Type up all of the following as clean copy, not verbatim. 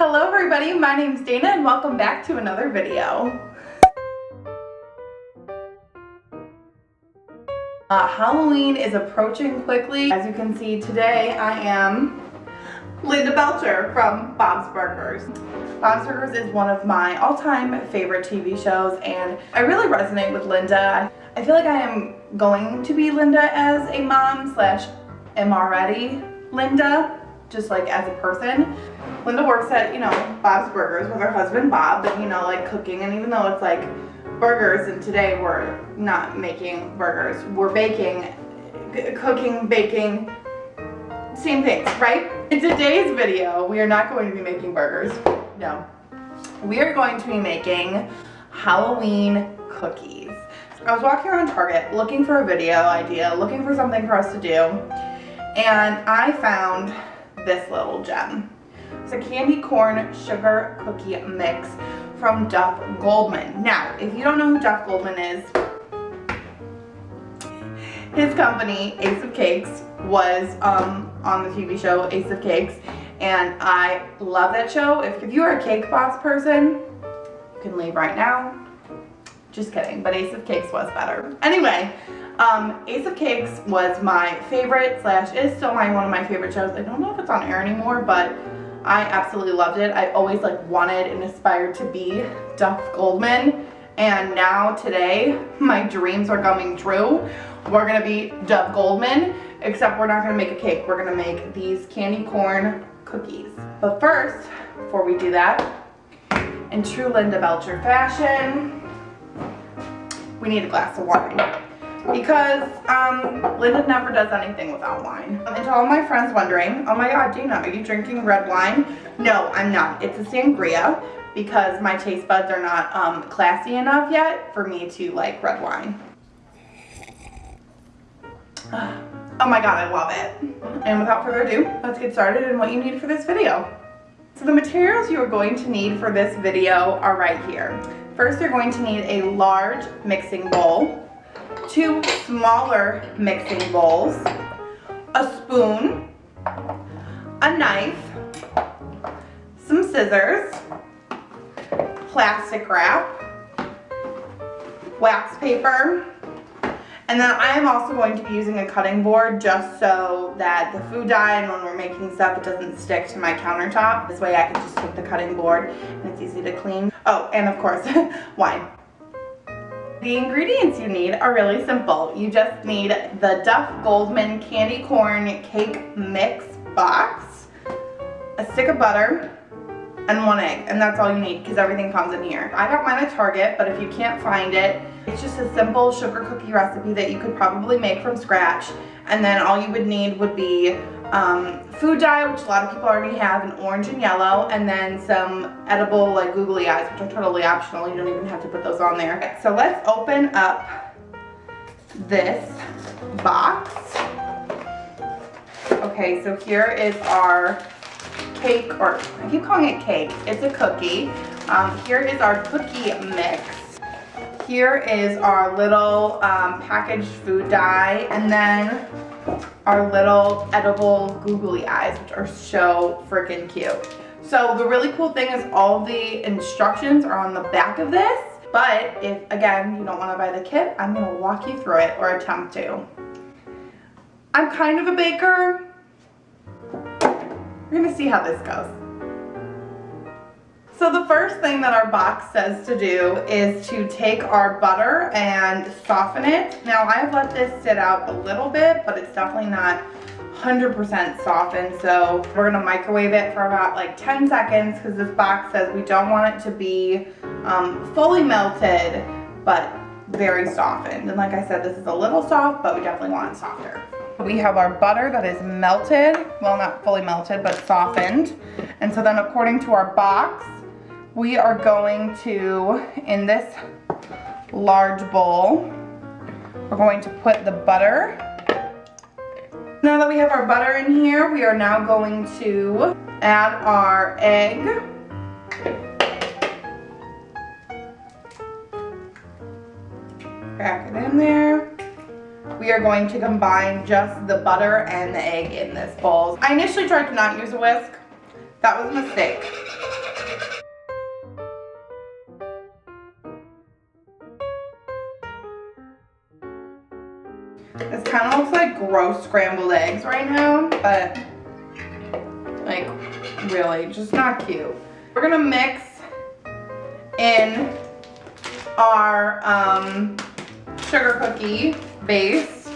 Hello everybody, my name's Dana and welcome back to another video. Halloween is approaching quickly. As you can see today, I am Linda Belcher from Bob's Burgers. Bob's Burgers is one of my all-time favorite TV shows and I really resonate with Linda. I feel like I am going to be Linda as a mom / am already Linda, just like as a person. Linda works at, Bob's Burgers with her husband Bob, and like cooking, and even though it's like burgers, and today we're not making burgers, we're baking, cooking, baking, same things, right? In today's video, we are not going to be making burgers, no. We are going to be making Halloween cookies. I was walking around Target looking for a video idea, looking for something for us to do, and I found this little gem. It's a candy corn sugar cookie mix from Duff Goldman. Now, if you don't know who Duff Goldman is, his company, Ace of Cakes, was on the TV show Ace of Cakes, and I love that show. If you are a cake boss person, you can leave right now. Just kidding, but Ace of Cakes was better. Anyway, Ace of Cakes was my favorite / is still one of my favorite shows. I don't know if it's on air anymore, but I absolutely loved it. I always wanted and aspired to be Duff Goldman, and now today my dreams are coming true. We're gonna be Duff Goldman, except we're not gonna make a cake. We're gonna make these candy corn cookies. But first, before we do that, in true Linda Belcher fashion, we need a glass of wine. Because Linda never does anything without wine. And to all my friends wondering, oh my god, Dana, are you drinking red wine? No, I'm not. It's a sangria because my taste buds are not classy enough yet for me to like red wine. Oh my god, I love it. And without further ado, let's get started and what you need for this video. So the materials you are going to need for this video are right here. First, you're going to need a large mixing bowl, 2 smaller mixing bowls, a spoon, a knife, some scissors, plastic wrap, wax paper, and then I am also going to be using a cutting board just so that the food dye and when we're making stuff it doesn't stick to my countertop. This way I can just take the cutting board and it's easy to clean. Oh, and of course, wine. The ingredients you need are really simple. You just need the Duff Goldman candy corn cake mix box, a stick of butter, and 1 egg, and that's all you need because everything comes in here. I got mine at Target, but if you can't find it, it's just a simple sugar cookie recipe that you could probably make from scratch, and then all you would need would be food dye, which a lot of people already have, in orange and yellow, and then some edible googly eyes, which are totally optional. You don't even have to put those on there. Okay, so let's open up this box. Okay, so here is our cake, or I keep calling it cake. It's a cookie. Here is our cookie mix. Here is our little packaged food dye, and then our little edible googly eyes, which are so freaking cute. So the really cool thing is all the instructions are on the back of this, but if, again, you don't want to buy the kit, I'm going to walk you through it, or attempt to. I'm kind of a baker. We're going to see how this goes. So the first thing that our box says to do is to take our butter and soften it. Now I've let this sit out a little bit, but it's definitely not 100% softened. So we're gonna microwave it for about 10 seconds because this box says we don't want it to be fully melted, but very softened. And like I said, this is a little soft, but we definitely want it softer. We have our butter that is melted, well, not fully melted, but softened. And so then according to our box, we are going to, in this large bowl, we're going to put the butter. Now that we have our butter in here, we are now going to add our egg. Crack it in there. We are going to combine just the butter and the egg in this bowl. I initially tried to not use a whisk. That was a mistake. gross scrambled eggs right now, but like really just not cute. We're gonna mix in our sugar cookie base.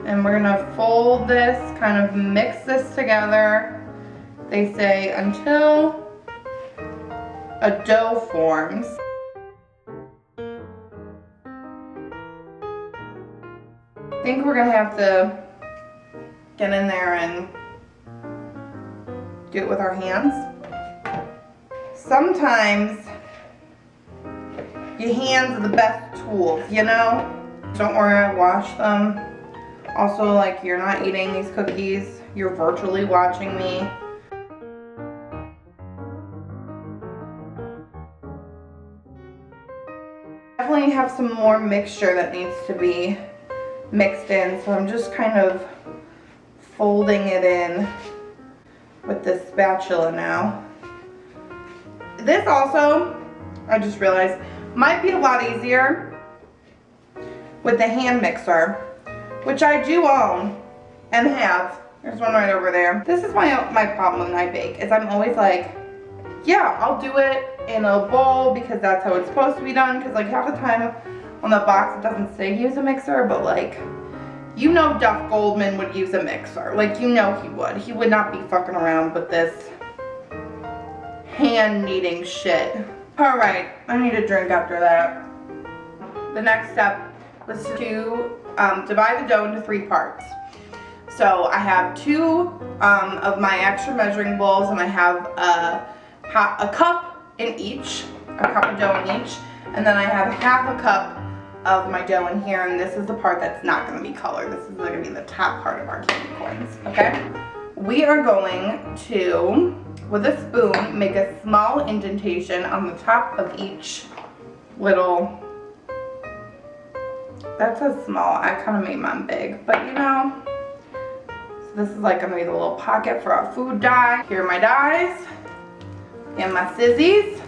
And we're gonna fold this, kind of mix this together. They say until a dough forms. I think we're gonna have to get in there and do it with our hands. Sometimes your hands are the best tools, you know? Don't worry, I washed them. Also, like, you're not eating these cookies, you're virtually watching me. Definitely have some more mixture that needs to be mixed in, so I'm just kind of folding it in with this spatula now. This also, I just realized, might be a lot easier with the hand mixer, which I do own and have. There's one right over there. This is my problem when I bake, is I'm always like, yeah, I'll do it in a bowl because that's how it's supposed to be done, because like half the time on the box it doesn't say use a mixer, but like, you know Duff Goldman would use a mixer. Like, you know he would. He would not be fucking around with this hand kneading shit. Alright, I need a drink after that. The next step was to divide the dough into 3 parts. So I have 2 of my extra measuring bowls, and I have a cup in each, a cup of dough in each, and then I have half a cup of my dough in here, and this is the part that's not going to be colored. This is going to be the top part of our candy corns, okay? We are going to, with a spoon, make a small indentation on the top of each little, that says small, I kind of made mine big, but you know, so this is like going to be the little pocket for our food dye. Here are my dyes and my scissors.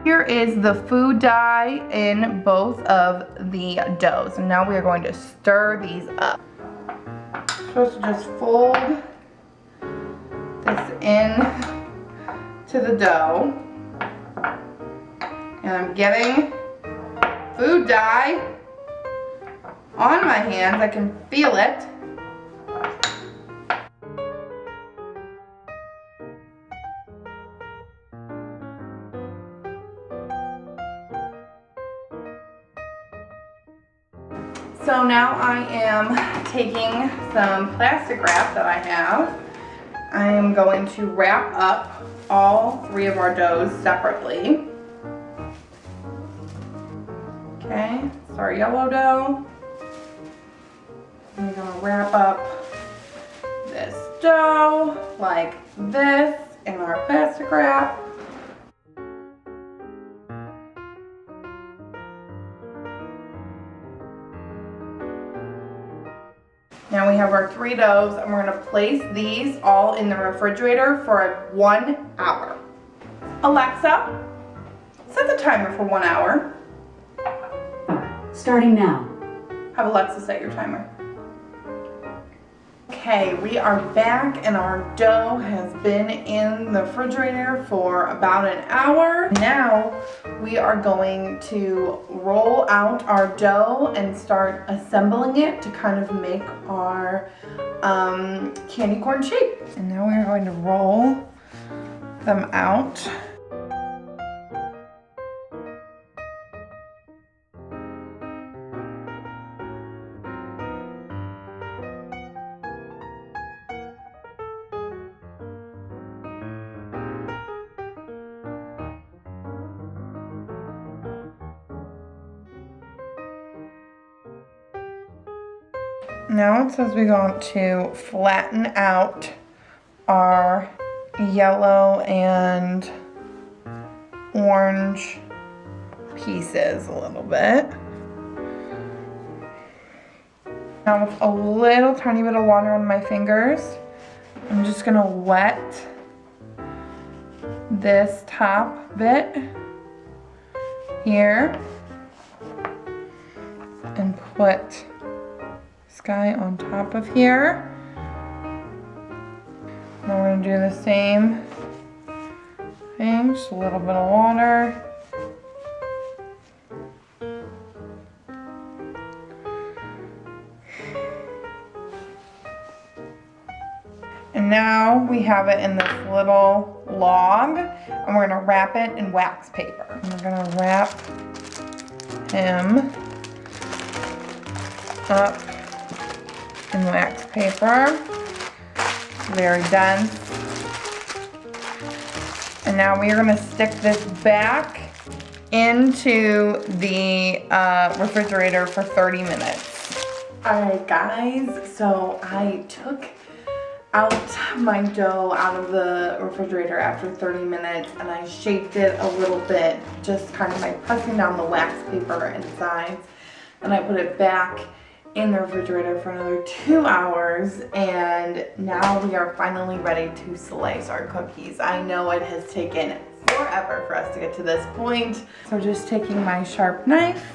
Here is the food dye in both of the doughs. And now we are going to stir these up. I'm supposed to just fold this in to the dough. And I'm getting food dye on my hands. I can feel it. So now I am taking some plastic wrap that I have. I am going to wrap up all 3 of our doughs separately. Okay, it's our yellow dough. I'm gonna wrap up this dough like this in our plastic wrap. Now we have our 3 doughs, and we're gonna place these all in the refrigerator for 1 hour. Alexa, set the timer for 1 hour. Starting now. Have Alexa set your timer. Okay, we are back, and our dough has been in the refrigerator for about an hour. Now we are going to roll out our dough and start assembling it to kind of make our candy corn shape. And now we are going to roll them out. Now it says we want to flatten out our yellow and orange pieces a little bit. Now with a little tiny bit of water on my fingers, I'm just gonna wet this top bit here and put this guy on top of here. Now we're gonna do the same thing, just a little bit of water. And now we have it in this little log, and we're gonna wrap it in wax paper. And we're gonna wrap him up in wax paper. Very dense. And now we are gonna stick this back into the refrigerator for 30 minutes. All right, guys, so I took out my dough out of the refrigerator after 30 minutes, and I shaped it a little bit, just kind of by pressing down the wax paper inside. And I put it back in the refrigerator for another 2 hours, and now we are finally ready to slice our cookies. I know it has taken forever for us to get to this point. So just taking my sharp knife.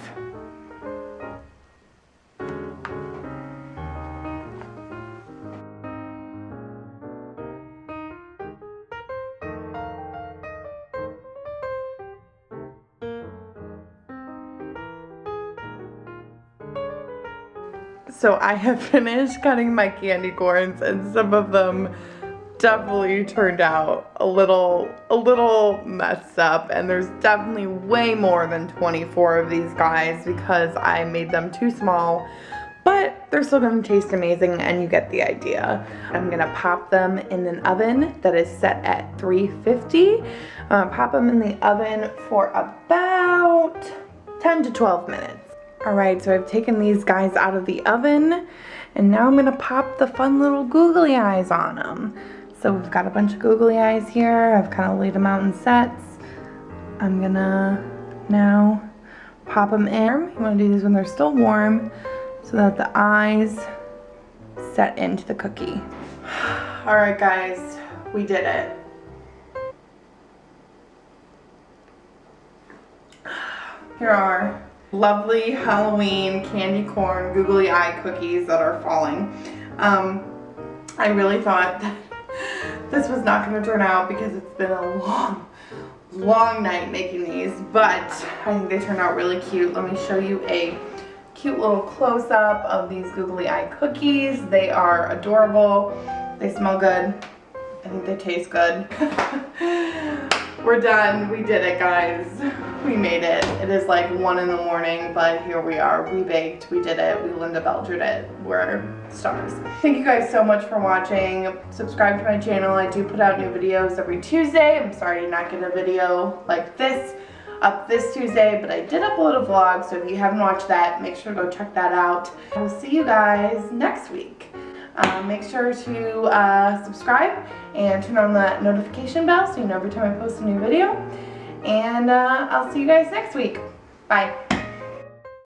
So I have finished cutting my candy corns, and some of them definitely turned out a little messed up, and there's definitely way more than 24 of these guys because I made them too small, but they're still gonna taste amazing, and you get the idea. I'm gonna pop them in an oven that is set at 350. Pop them in the oven for about 10 to 12 minutes. Alright, so I've taken these guys out of the oven, and now I'm gonna pop the fun little googly eyes on them. So we've got a bunch of googly eyes here. I've kind of laid them out in sets. I'm gonna now pop them in. You wanna do these when they're still warm so that the eyes set into the cookie. Alright guys, we did it. Here are lovely Halloween candy corn googly eye cookies that are falling. I really thought that this was not going to turn out because it's been a long night making these, but I think they turned out really cute. Let me show you a cute little close-up of these googly eye cookies. They are adorable. They smell good. I think they taste good. We're done. We did it, guys. We made it. It is like 1 in the morning, but here we are. We baked. We did it. We Linda Belchered it. We're stars. Thank you guys so much for watching. Subscribe to my channel. I do put out new videos every Tuesday. I'm sorry to not get a video like this up this Tuesday, but I did upload a vlog, so if you haven't watched that, make sure to go check that out. We'll see you guys next week. Make sure to subscribe and turn on that notification bell so you know every time I post a new video. And I'll see you guys next week. Bye.